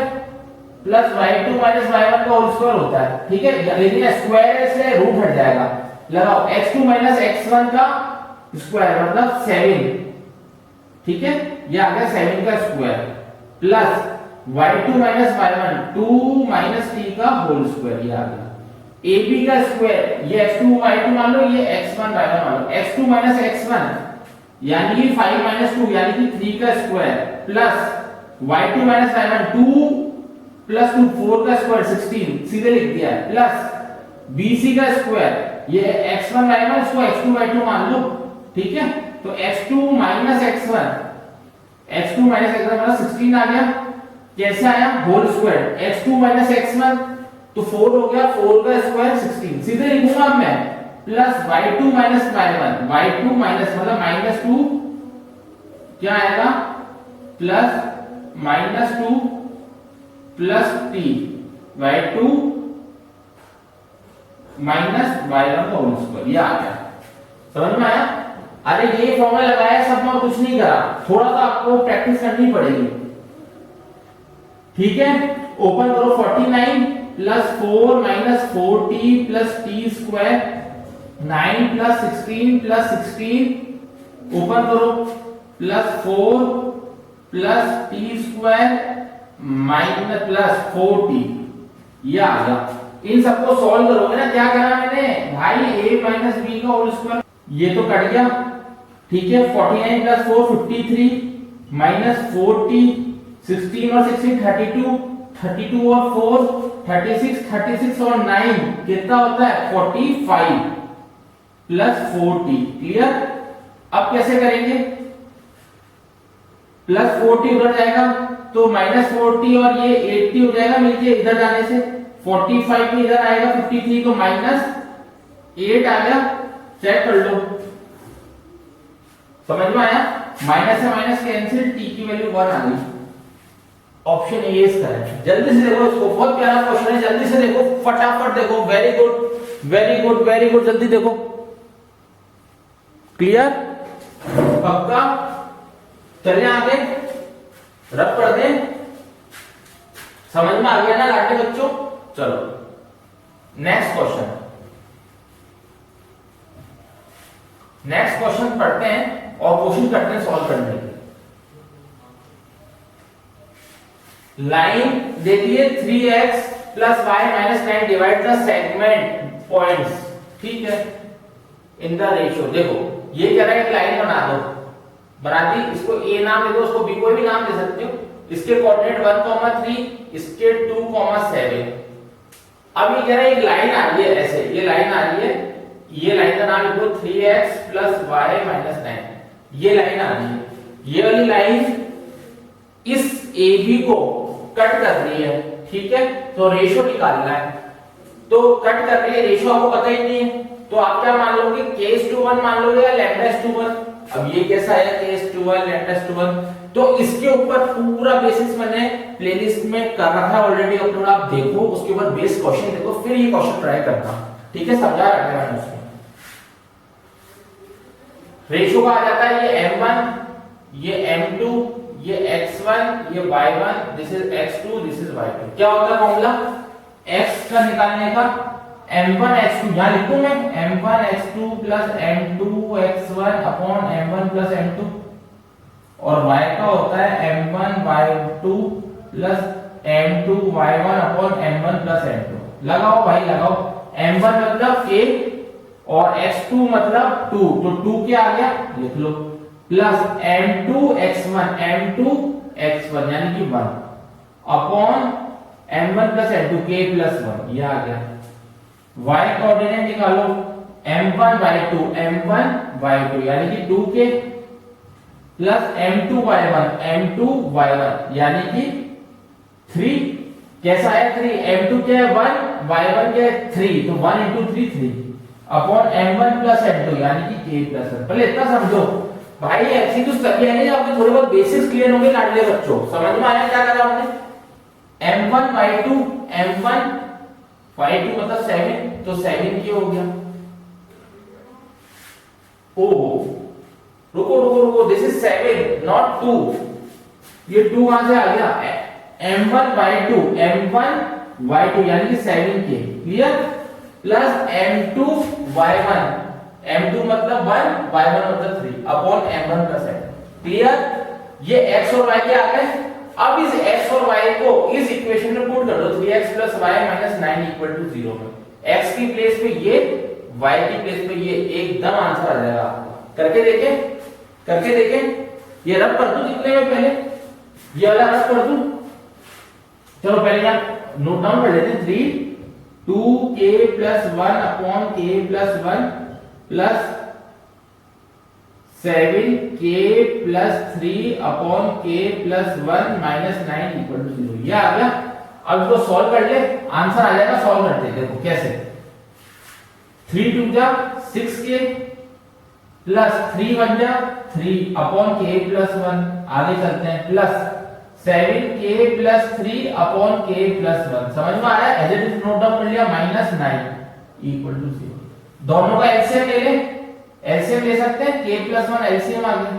plus y2 y1 का होल स्क्वायर होता है, ठीक है, लेकिन स्क्वायर से रूट हट जाएगा। लगाओ x2 x1 का स्क्वायर मतलब 7, ठीक है, ये आ गया 7 का square plus y2 y1 2 t का होल स्क्वायर, ये आ गया। AB का स्क्वायर, ये x2 y2 मान लो, ये x1 y1 मान लो, x2 x1 यानी कि 5 2 यानी कि 3 का square plus y2 y1 2 plus 2 4 का स्क्वायर 16, सीधे लिख दिया है, प्लस BC का स्क्वायर, ये x1 y1 इसको x2 y2 मान लो, ठीक है। तो x2 x1 मतलब 16 आ गया, कैसे आया, होल स्क्वायर, x2 x1 तो 4 हो गया, 4 का स्क्वायर 16, सीधे लिखूंगा मैं, प्लस y2 y1 y2 मतलब -2 क्या आएगा, plus -2 plus t y2 y1 का होल स्क्वायर, ये आ गया। समझ में आया। अरे ये फॉर्मूला लगाया, सब में कुछ नहीं करा, थोड़ा सा आपको प्रैक्टिस करनी पड़ेगी, ठीक है। ओपन करो 49 plus 4 4t plus t square 9 plus 16 plus 16, open करो plus 4 plus t square minus plus 4t, ये आ गया। इन सबको सॉल्व करोगे ना, क्या करा मैंने भाई, a माइनस b का होल स्क्वायर, ये तो कट गया, ठीक है। 49 प्लस 4 53 माइनस 4t 16 और 16 32 32 और 4 36 36 और 9 कितना होता है 45 प्लस 4t, क्लियर। अब कैसे करेंगे, प्लस 4t उधर जाएगा तो माइनस 4t और ये 80 हो जाएगा मिलके इधर जाने से, 45 भी इधर आएगा 53 तो -8 आ गया, चेक कर लो, समझ में आया। माइनस से माइनस कैंसिल, t की वैल्यू 1 आ गई, ऑप्शन ए इज करेक्ट। जल्दी से देखो इसको, बहुत प्यारा क्वेश्चन है, जल्दी से देखो, फटाफट देखो, very good very good very good, जल्दी देखो, क्लियर, पक्का। चलिए आगे रब कर दें, समझ में आ गया ना लाडले बच्चों। चलो नेक्स्ट क्वेश्चन, नेक्स्ट क्वेश्चन पढ़ते हैं और कोशिश करते हैं सॉल्व करने की। लाइन दे दी है 3x plus y minus 9 divide the segment points, ठीक है, इन द रेशियो। देखो ये कह रहा है एक लाइन बना दो, बना दी, इसको a नाम दे दो, उसको b कोई भी नाम दे सकते हो। इसके कोऑर्डिनेट 1,3, इसके 2,7। अब ये कह रहा है एक लाइन आ रही है ऐसे, ये लाइन आ रही है, ये लाइन का नाम लिखो 3x प्लस वाई माइनस 9, ये लाइन आ रही है। ये वाली लाइन इस AB को कट कर रही है, ठीक है, तो रेशियो निकालना है। तो कट कर रही है, रेशियो आपको पता ही नहीं है, तो आप क्या मान लोगे, k/1 मान लोगे या λ/1। अब ये कैसा है, k/1 λ/1, तो इसके ऊपर पूरा बेसिस मैंने प्लेलिस्ट में कर रखा है ऑलरेडी अपलोड, आप देखो, उसके ऊपर बेस क्वेश्चन देखो, फिर ये क्वेश्चन ट्राई करना, ठीक है, समझा रखा है मैंने उसमें। रेशियो का आ जाता है ये m1, ये m2, ये x1, ये y1, this is x2, this is y2। क्या होता है फॉर्मूला x का निकालने का, m1 x2, यहां लिखूं मैं m1 x2 plus m2 x1 upon m1 plus m2, और y का होता है m1 y2 plus m2 y1 upon m1 plus m2। लगाओ भाई लगाओ, m1 मतलब k और x2 मतलब 2, तो 2 क्या आ गया लिख लो, प्लस m2 x1 यानी कि 1 upon m1 plus m2 k plus 1, ये आ गया। y कोऑर्डिनेट निकालो, m1 y2 यानी कि 2k प्लस m2 y1 यानी कि 3, कैसा है 3, m2 क्या है 1, y1 क्या है 3, तो 1 into 3 3 upon m1 plus m2 यानी कि k प्लस 1। पहले इतना समझो भाई, ऐसी तो सभी है नहीं, आपके थोड़े बहुत बेसिक्स क्लियर होंगे लाडले बच्चों, समझ में आया क्या करा आपने। m1 y2 मतलब 7, तो 7 क्या हो गया, ओ रुको, दिस इज 7 नॉट 2, ये 2 कहां से आ गया, m1 y2 यानी कि 7k, clear, plus m2 y1, m2 मतलब 1, y1 मतलब 3 upon m1 plus m, clear. ये x और y के आ गए। अब इस x और y को इस इक्वेशन में पुट कर दो, 3x plus y minus 9 equal to 0 में, x की प्लेस पे ये, y की प्लेस पे ये, एकदम आंसर आ जाएगा आपका। करके देखें, ये रब कर दूं कितने में, पहले ये वाला रब कर दूं, चलो पहले यहां नोट डाउन कर लेते हैं, 3 2k plus 1 upon k plus 1 plus 7k plus 3 upon k plus 1 minus 9 equal to 0, ये आ गया। अब इसको सॉल्व कर ले, आंसर आ जाएगा। सॉल्व करते हैं, देखो कैसे, 3 2 जा 6k प्लस 3 1 जा 3 अपॉन k प्लस 1, आगे चलते हैं, plus 7k plus 3 upon k plus 1, समझ में आया, as it is note down कर लिया, माइनस 9 इक्वल टू 0। दोनों का एलसीएम ले ले, एलसीएम ले सकते हैं, k प्लस 1 एलसीएम आ गया,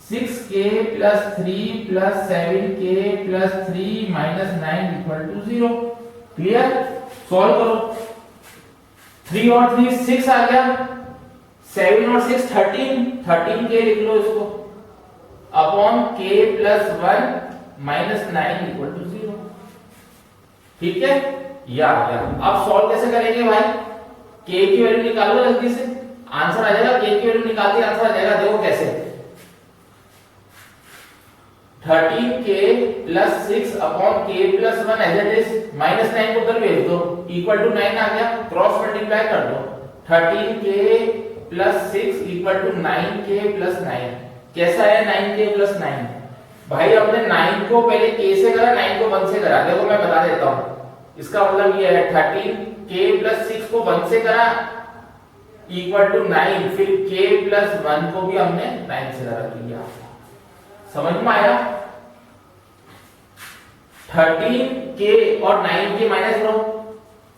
6k plus 3 plus 7k plus 3 minus 9 equal to 0, clear. Solve करो, 3 और 3 6 आ गया, 7 और 6 13k लिख लो इसको, upon k plus 1 minus 9 equal to 0, ठीक है, ये आ गया। अब सॉल्व कैसे करेंगे भाई, k की वैल्यू निकालो जल्दी से, आंसर आ जाएगा, k की वैल्यू निकाल दी, आंसर आ जाएगा। देखो कैसे, 13k plus 6 upon k plus 1 as it is, minus 9 को उधर भेज दो, इक्वल टू 9 आ गया, क्रॉस मल्टीप्लाई कर दो, 13k plus 6 equal to 9k plus 9, कैसा है 9k प्लस 9, भाई हमने 9 को पहले k से करा, 9 को 1 से करा, देखो मैं बता देता हूं, इसका मतलब ये है 13k प्लस 6 को 1 से करा इक्वल टू 9, फिर k प्लस 1 को भी हमने 9 से करा लिया, समझ में आया। 13k और 9k माइनस करो,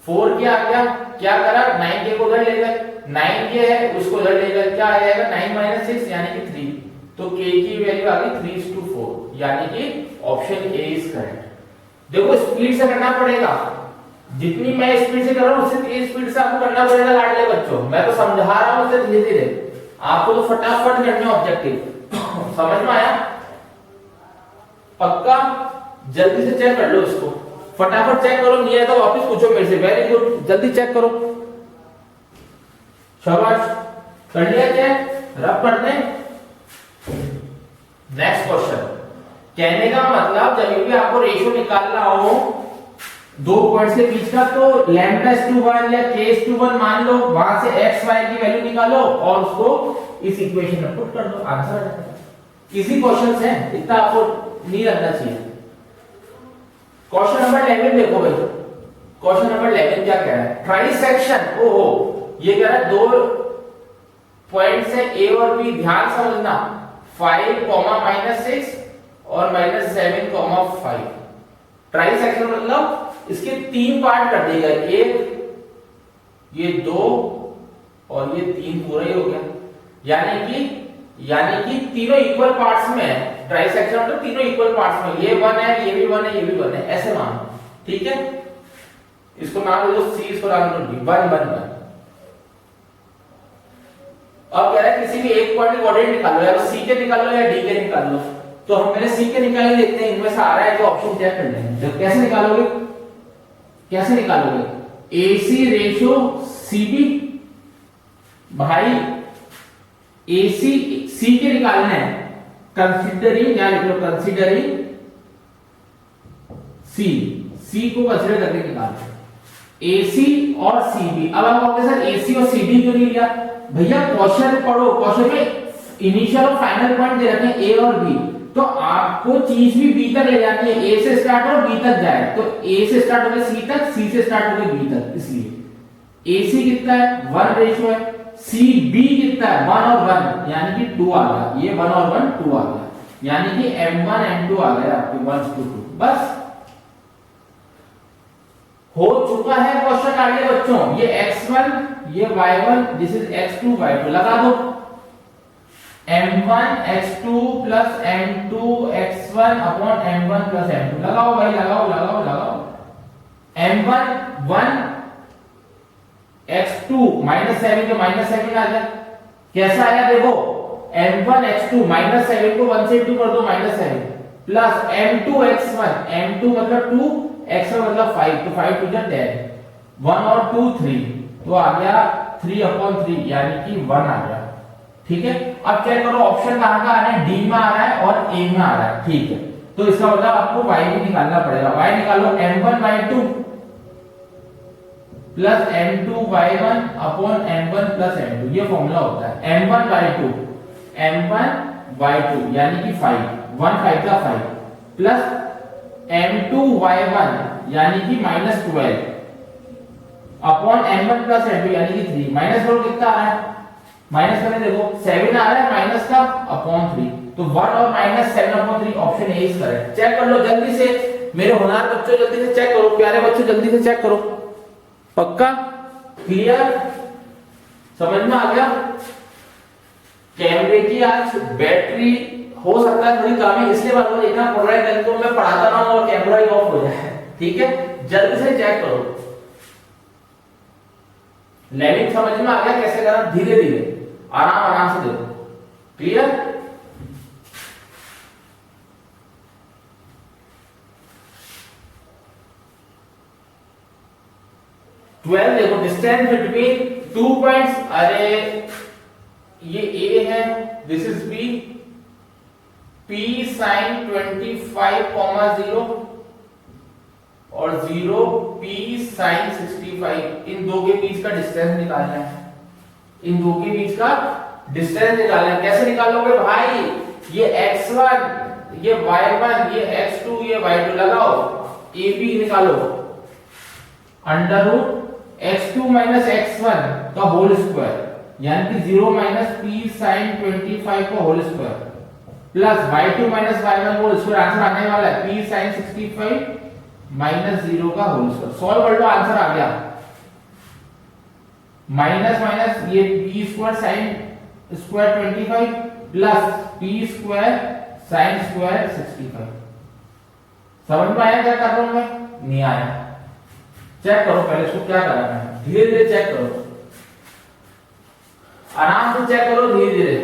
4k आ गया, क्या करा 9k को उधर ले गए, 9k है उसको उधर ले गए, क्या आ जाएगा 9 माइनस 6 यानी कि 3, तो k की वैल्यू आ गई 3:4, यानी कि ऑप्शन ए इज करेक्ट। देखो स्पीड से करना पड़ेगा, जितनी मैं स्पीड से कर रहा हूं उससे तेज स्पीड से आपको करना पड़ेगा लाडले बच्चों, मैं तो समझा रहा हूं उससे धीरे धीरे, आपको तो फटाफट करना ऑब्जेक्टिव, समझ में आया, पक्का। जल्दी से चेक कर लो इसको, फटाफट चेक करो, नहीं है तो वापस पूछो मेरे से। वेरी गुड, जल्दी चेक करो, शाबाश, कर लिया चेक, रब कर दें। नेक्स्ट क्वेश्चन, कहने का मतलब जब भी आपको रेशियो निकालना हो दो पॉइंट्स के बीच का, तो λ/1 या k/1 मान लो, वहां से x y की वैल्यू निकालो और उसको इस इक्वेशन में पुट कर दो, आंसर आ जाएगा। इजी क्वेश्चंस हैं, इतना आपको नहीं लगना चाहिए। क्वेश्चन नंबर 11 देखो भाई, क्वेश्चन नंबर 11 क्या कह रहा है, ट्राइसेक्शन, ओहो, ये कह रहा है दो पॉइंट से a और b, ध्यान समझना, 5, -6 और -7, 5। ट्राइसेक्शन मतलब इसके 3 पार्ट कर दिए गए, एक, ये 2 और ये 3 पूरा ही हो गया, यानी कि तीनों इक्वल पार्ट्स में है। ट्राइसेक्शन मतलब तीनों इक्वल पार्ट्स में, ये 1 है, ये भी 1 है, ये भी 1 है, ऐसे मानो, ठीक है। इसको नाम दे दो C, इसको नाम दे दो D, 1 1 1। अब कह रहा है किसी भी एक पॉइंट के कोऑर्डिनेट निकालो, या तो C के निकालो या D के निकाल लो। तो हम पहले C के निकाल के देखते हैं, इनमें से आ रहा है तो ऑप्शन चेक कर लेंगे। जब कैसे निकालोगे, AC रेशियो CB, भाई AC C के निकालना है, कंसीडरिंग, या लिख लो कंसीडरिंग C को कंसीडर करके निकालना, AC और CB। अब हम कहोगे सर AC और CB क्यों नहीं लिया, भैया क्वेश्चन पढ़ो, क्वेश्चन में इनिशियल और फाइनल पॉइंट दे रखे हैं A और B, तो आपको चीज भी B तक ले जानी है, A से स्टार्ट और B तक जाए, तो A से स्टार्ट होकर C तक, C से स्टार्ट होकर B तक, इसलिए AC कितना है 1 रेशियो है, CB कितना है 1 और 1, यानी कि 2 आ गया, ये 1 और 1 2 आ गया, यानी कि M1 M2 आ गया आपके 1 to 2। बस हो चुका है क्वेश्चन आगे बच्चों, ये x1 ये y1, this is x2 y2, लगा दो m1 x2 plus m2 x1 upon m1 plus m2, लगाओ भाई, लगाओ m1 1 x2 -7 तो -7 आ गया, कैसा आया देखो, m1 x2 -7 को 1 से 2 कर दो -7 प्लस m2 x1, m2 मतलब 2, x1 मतलब 5, तो 5 2 10, 1 और 2 3, तो आ गया 3/3, यानी कि 1 आ गया, ठीक है। अब चेक करो ऑप्शन कहां का आ रहा है, डी में आ रहा है और ए में आ रहा है, ठीक है। तो इसका मतलब आपको y भी निकालना पड़ेगा, y निकालो m1 y2 plus m2 y1 upon m1 plus m2, ये फॉर्मूला होता है m1 y2 यानी कि 5, 1 5 का 5 प्लस m2 y1 यानी कि -12 अपॉन m1 प्लस m2 यानी कि 3, माइनस करो कितना आ रहा है, माइनस करने देखो 7 आ रहा है माइनस का अपॉन 3, तो 1 और -7/3, option A is correct. Check कर लो जल्दी से मेरे होनहार बच्चों, जल्दी से चेक करो, प्यारे बच्चों जल्दी से चेक करो, पक्का क्लियर, समझ में आ गया। कैमरे की आज बैटरी हो सकता है थोड़ी कम है, इसलिए बार बार देखना पड़ रहा है, कल को मैं पढ़ाता ना हूं और कैमरा ही ऑफ हो जाए, ठीक है। जल्दी से चेक करो, लेवलिंग समझ में आ गया कैसे करना, धीरे धीरे आराम से देखो, क्लियर। देखो डिस्टेंस बिटवीन 2 पॉइंट्स, अरे ये A है, this is B, P sin 25,0 और 0 P sin 65, इन दो के बीच का डिस्टेंस निकालना है, इन दो के बीच का डिस्टेंस निकालना है। कैसे निकालोगे भाई, ये x1 ये y1 ये x2 ये y2, लगाओ AB निकालो, under root x2 minus x1 का होल स्क्वायर, यानी कि 0 माइनस P sin 25 का whole square plus y2 minus y1 whole square, answer आने वाला है P sin 65 माइनस 0 का होल स्क्वायर। सॉल्व कर लो, आंसर आ गया, माइनस माइनस ये P square sin square 25 plus P square sin square 65। समझ में आया क्या कर रहा हूं मैं, नहीं आया, चेक करो पहले इसको क्या करना है, धीरे धीरे चेक करो, आराम से चेक करो, धीरे धीरे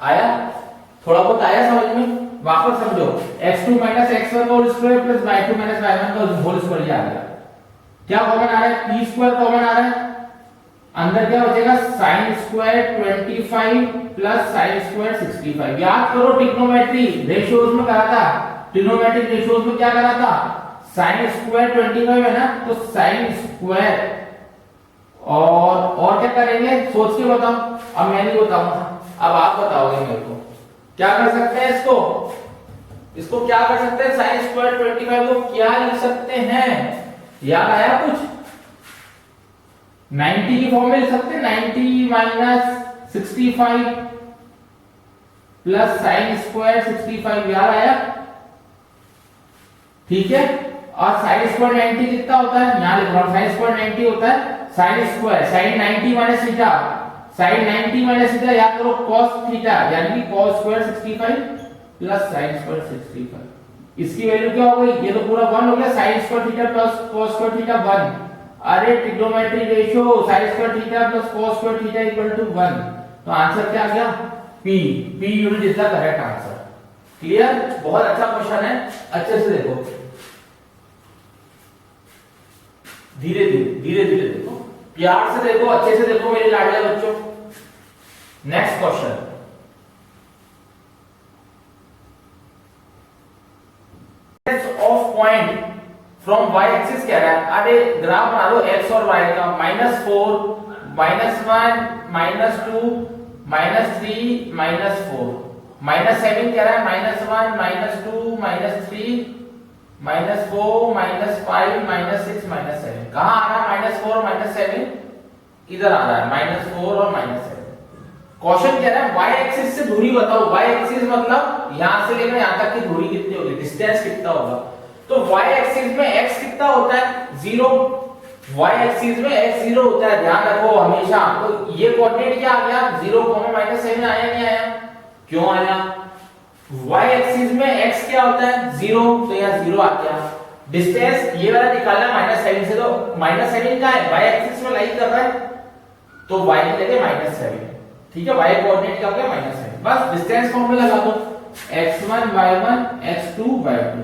आया, थोड़ा बहुत आया समझ में? वापस समझो, x2 माइनस x1 का whole square plus y2 minus y1 का होल स्क्वायर, ये आ गया। क्या कॉमन आ रहा है? p स्क्वायर कॉमन आ रहा है, अंदर क्या बचेगा? sin square 25 plus sin square 65। याद करो ट्रिग्नोमेट्री रेशियोज में करा था, ट्रिग्नोमेट्रिक रेशियोज में क्या करा था? sin स्क्वायर 25 है ना, तो sin स्क्वायर और क्या करेंगे सोच के बताओ, अब मैं नहीं बताऊंगा, अब आप बताओगे मेरे को। क्या कर सकते हैं इसको क्या कर सकते हैं? sin स्क्वायर 25 को क्या लिख सकते हैं? याद आया कुछ? 90 की फॉर्म में लिख सकते हैं, 90 माइनस 65 प्लस sin स्क्वायर 65, याद आया? ठीक है, और sin स्क्वायर 90 कितना होता है? यहां लिख रहा हूं, sin स्क्वायर 90 होता है sin square sin 90 minus theta, sin 90 minus theta याद करो cos थीटा, यानी कि cos square 65 plus sin square 65। इसकी वैल्यू क्या हो गई? ये तो पूरा 1 हो गया, sin square theta plus cos square theta 1। अरे trigonometric ratio sin square theta plus cos square theta equal to 1, तो आंसर क्या आ गया? p unit is the correct answer. Clear? बहुत अच्छा क्वेश्चन है, अच्छे से देखो, धीरे धीरे देखो, प्यार से देखो, अच्छे से देखो मेरे लाडले बच्चों। Next question, of point from y axis कह रहा है। अरे ग्राफ बना लो x और y का, -4 -1 -2 -3 -4 -7 कह रहा है, -1 -2 -3 -4 -5 -6 -7। कहां आ रहा है -4 -7? इधर आ रहा है -4 और -7। क्वेश्चन कह रहा है y एक्सिस से दूरी बताओ। y एक्सिस मतलब यहां से लेकर यहां तक की दूरी कितनी होगी, डिस्टेंस कितना होगा? तो y एक्सिस में x कितना होता है? 0। y एक्सिस में x 0 होता है, ध्यान रखो हमेशा। तो ये कोऑर्डिनेट क्या आ गया? 0, -7 आया नहीं आया? क्यों आया? y एक्सिस में x क्या होता है? 0, तो यहाँ 0 आ गया। डिस्टेंस ये वाला निकालना -7 से, तो -7 का है, y एक्सिस में लाई कर रहा है, तो y की जगह -7। ठीक है, y कोऑर्डिनेट क्या हो गया? -7। बस डिस्टेंस फॉर्मूला लगा दो, x1 y1 x2 y2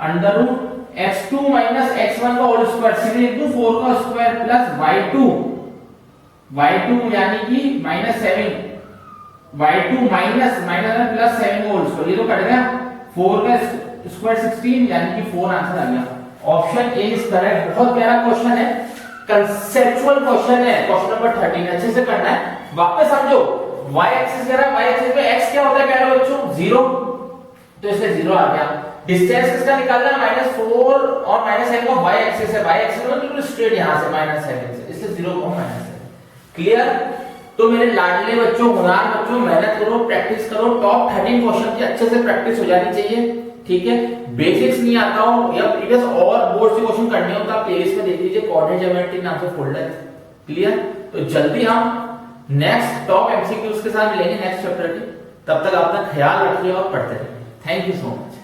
under root x2 minus x1 का होल स्क्वायर, सीधे लिख दूं 4 का स्क्वायर प्लस y2 यानी कि -7, y2 माइनस प्लस 7 का होल स्क्वायर, ये तो कट गया, 4 का स्क्वायर 16 यानी कि 4 आंसर आ गया। Option A is correct. बहुत प्यारा क्वेश्चन है, कंसेप्चुअल क्वेश्चन है, क्वेश्चन नंबर 13 अच्छे से करना है। वापस समझो, y एक्सिस कह रहा है, y एक्सिस पे x क्या होता है प्यारे बच्चों? 0, तो इससे 0 आ गया। डिस्टेंस किसका निकालना है? -4 और -7 का y एक्सिस है, y एक्सिस में बिल्कुल स्ट्रेट यहां से -7 से, इससे 0 को -7। क्लियर? तो मेरे लाडले बच्चों, होनहार बच्चों, मेहनत करो, प्रैक्टिस करो, टॉप 13 क्वेश्चन की अच्छे से प्रैक्टिस हो जानी चाहिए। ठीक है, बेसिक्स नहीं आता हो या प्रीवियस और बोर्ड से क्वेश्चन करने हो तो आप प्लेलिस्ट में देख लीजिए, कोऑर्डिनेट ज्योमेट्री नाम से फोल्डर। क्लियर? तो जल्दी हम नेक्स्ट टॉप एमसीक्यूज के साथ मिलेंगे नेक्स्ट चैप्टर के। तब तक अपना ख्याल रखिए और पढ़ते रहिए। Thank you so much.